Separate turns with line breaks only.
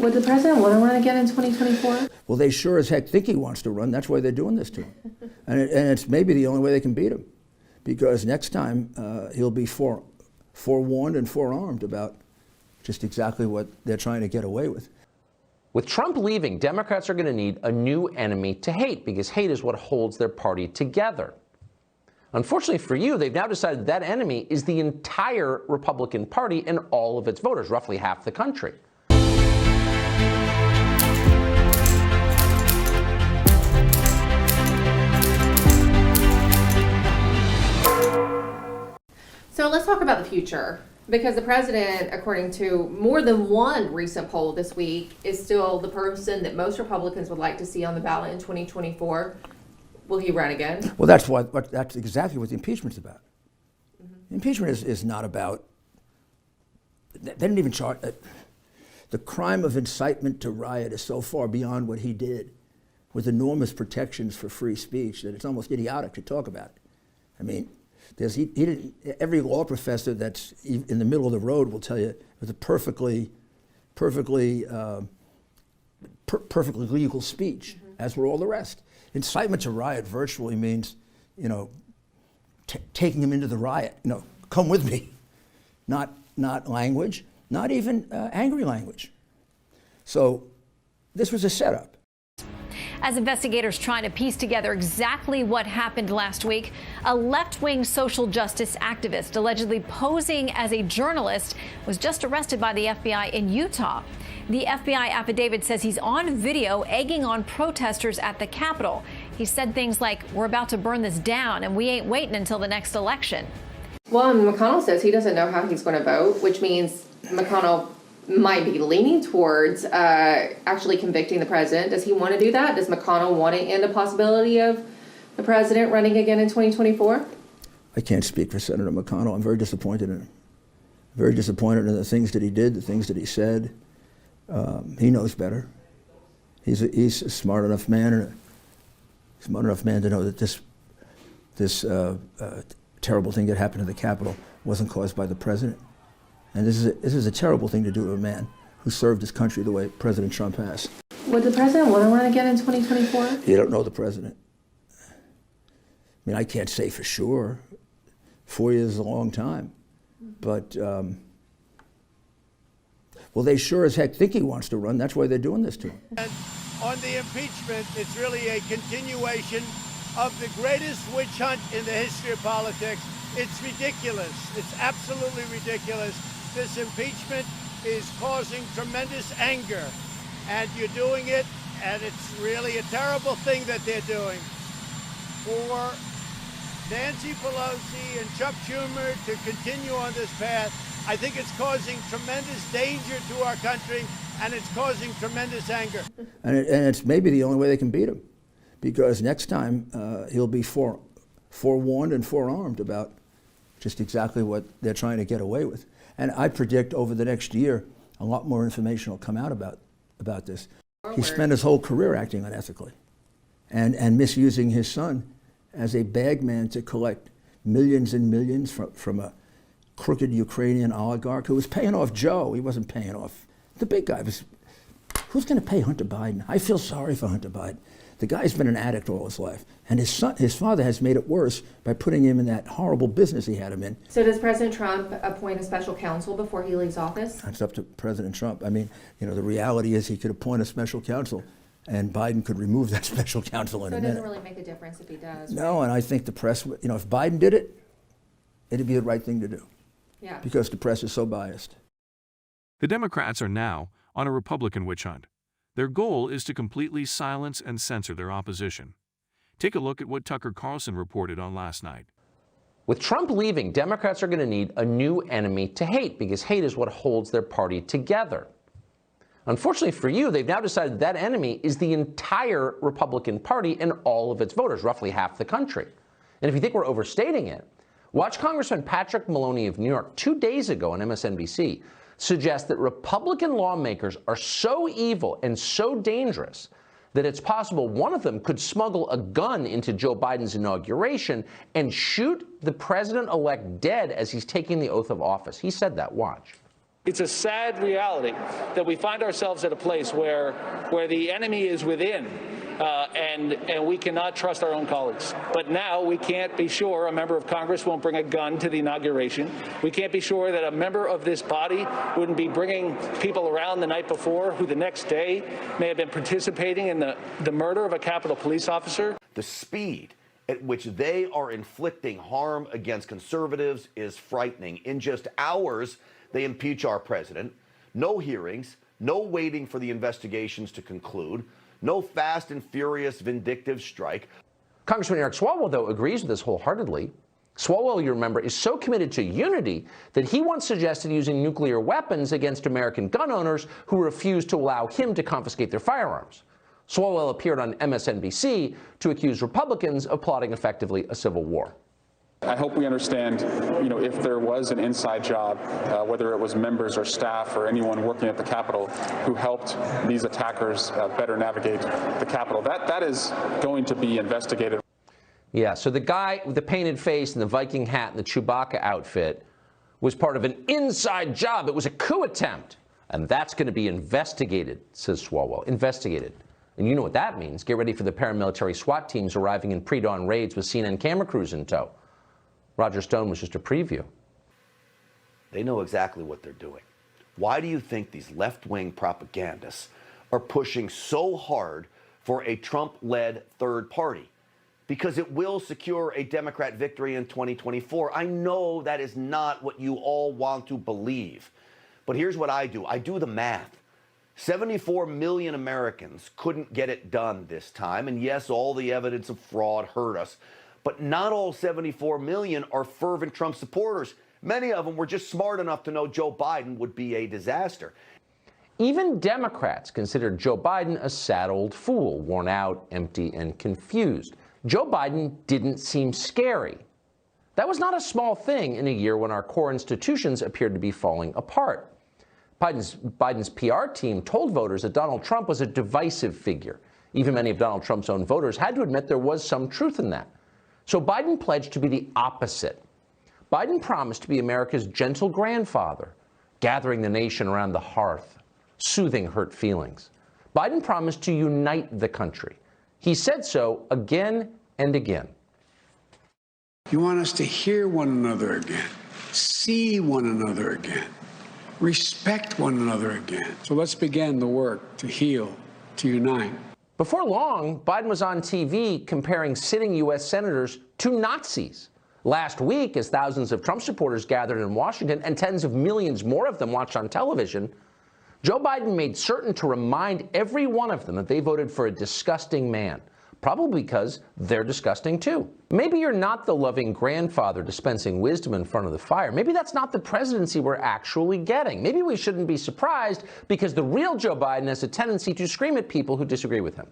Would the president want to run again in 2024?
Well, they sure as heck think he wants to run. That's why they're doing this to him. And it's maybe the only way they can beat him. Because next time he'll be forewarned and forearmed about just exactly what they're trying to get away with.
With Trump leaving, Democrats are going to need a new enemy to hate, because hate is what holds their party together. Unfortunately for you, they've now decided that enemy is the entire Republican Party and all of its voters, roughly half the country.
So let's talk about the future, because the president, according to more than one recent poll this week, is still the person that most Republicans would like to see on the ballot in 2024. Will he run again?
Well, that's exactly what the impeachment's about. Mm-hmm. Impeachment is not about, they didn't even charge, the crime of incitement to riot is so far beyond what he did, with enormous protections for free speech, that it's almost idiotic to talk about it. I mean, every law professor that's in the middle of the road will tell you it was a perfectly legal speech, mm-hmm. as were all the rest. Incitement to riot virtually means, taking him into the riot. Come with me. Not language, not even angry language. So this was a setup.
As investigators trying to piece together exactly what happened last week, a left-wing social justice activist allegedly posing as a journalist was just arrested by the FBI in Utah. The FBI affidavit says he's on video egging on protesters at the Capitol. He said things like, "We're about to burn this down and we ain't waiting until the next election."
Well, and McConnell says he doesn't know how he's going to vote, which means McConnell might be leaning towards actually convicting the president. Does he want to do that? Does McConnell want to end a possibility of the president running again in 2024?
I can't speak for Senator McConnell. I'm very disappointed in him. Very disappointed in the things that he did, the things that he said. He knows better. He's a smart enough man, to know that this terrible thing that happened at the Capitol wasn't caused by the president. And this is a terrible thing to do to a man who served his country the way President Trump has.
Would the president want to run again in 2024?
You don't know the president. I mean, I can't say for sure. 4 years is a long time. But, well, they sure as heck think he wants to run. That's why they're doing this to him.
And on the impeachment, it's really a continuation of the greatest witch hunt in the history of politics. It's ridiculous. It's absolutely ridiculous. This impeachment is causing tremendous anger, and you're doing it, and it's really a terrible thing that they're doing. For Nancy Pelosi and Chuck Schumer to continue on this path, I think it's causing tremendous danger to our country, and it's causing tremendous anger.
And it's maybe the only way they can beat him, because next time he'll be forewarned and forearmed about just exactly what they're trying to get away with. And I predict over the next year, a lot more information will come out about this. He spent his whole career acting unethically and misusing his son as a bagman to collect millions and millions from a crooked Ukrainian oligarch who was paying off Joe. He wasn't paying off the big guy. Who's going to pay Hunter Biden? I feel sorry for Hunter Biden. The guy's been an addict all his life, and his father has made it worse by putting him in that horrible business he had him in.
So does President Trump appoint a special counsel before he leaves office?
That's up to President Trump. I mean, the reality is he could appoint a special counsel, and Biden could remove that special counsel in a minute.
So it doesn't really make a difference if he does,
No,
right?
and I think the press, if Biden did it, it'd be the right thing to do.
Yeah.
Because the press is so biased.
The Democrats are now on a Republican witch hunt. Their goal is to completely silence and censor their opposition. Take a look at what Tucker Carlson reported on last night.
With Trump leaving, Democrats are going to need a new enemy to hate, because hate is what holds their party together. Unfortunately for you, they've now decided that enemy is the entire Republican Party and all of its voters, roughly half the country. And if you think we're overstating it, watch Congressman Patrick Maloney of New York 2 days ago on MSNBC suggest that Republican lawmakers are so evil and so dangerous that it's possible one of them could smuggle a gun into Joe Biden's inauguration and shoot the president-elect dead as he's taking the oath of office. He said that. Watch.
It's a sad reality that we find ourselves at a place where the enemy is within, and we cannot trust our own colleagues. But now we can't be sure a member of Congress won't bring a gun to the inauguration. We can't be sure that a member of this body wouldn't be bringing people around the night before who the next day may have been participating in the murder of a Capitol police officer.
The speed at which they are inflicting harm against conservatives is frightening. In just hours, they impeach our president. No hearings, no waiting for the investigations to conclude, no fast and furious vindictive strike.
Congressman Eric Swalwell, though, agrees with this wholeheartedly. Swalwell, you remember, is so committed to unity that he once suggested using nuclear weapons against American gun owners who refused to allow him to confiscate their firearms. Swalwell appeared on MSNBC to accuse Republicans of plotting effectively a civil war.
I hope we understand, if there was an inside job, whether it was members or staff or anyone working at the Capitol who helped these attackers better navigate the Capitol, that is going to be investigated.
Yeah, so the guy with the painted face and the Viking hat and the Chewbacca outfit was part of an inside job. It was a coup attempt. And that's going to be investigated, says Swalwell. Investigated. And you know what that means. Get ready for the paramilitary SWAT teams arriving in pre-dawn raids with CNN camera crews in tow. Roger Stone was just a preview.
They know exactly what they're doing. Why do you think these left-wing propagandists are pushing so hard for a Trump-led third party? Because it will secure a Democrat victory in 2024. I know that is not what you all want to believe. But here's what I do. I do the math. 74 million Americans couldn't get it done this time. And yes, all the evidence of fraud hurt us. But not all 74 million are fervent Trump supporters. Many of them were just smart enough to know Joe Biden would be a disaster.
Even Democrats considered Joe Biden a sad old fool, worn out, empty, and confused. Joe Biden didn't seem scary. That was not a small thing in a year when our core institutions appeared to be falling apart. Biden's PR team told voters that Donald Trump was a divisive figure. Even many of Donald Trump's own voters had to admit there was some truth in that. So Biden pledged to be the opposite. Biden promised to be America's gentle grandfather, gathering the nation around the hearth, soothing hurt feelings. Biden promised to unite the country. He said so again and again.
You want us to hear one another again, see one another again, respect one another again. So let's begin the work to heal, to unite.
Before long, Biden was on TV comparing sitting U.S. senators to Nazis. Last week, as thousands of Trump supporters gathered in Washington and tens of millions more of them watched on television, Joe Biden made certain to remind every one of them that they voted for a disgusting man, probably because they're disgusting too. Maybe you're not the loving grandfather dispensing wisdom in front of the fire. Maybe that's not the presidency we're actually getting. Maybe we shouldn't be surprised because the real Joe Biden has a tendency to scream at people who disagree with him.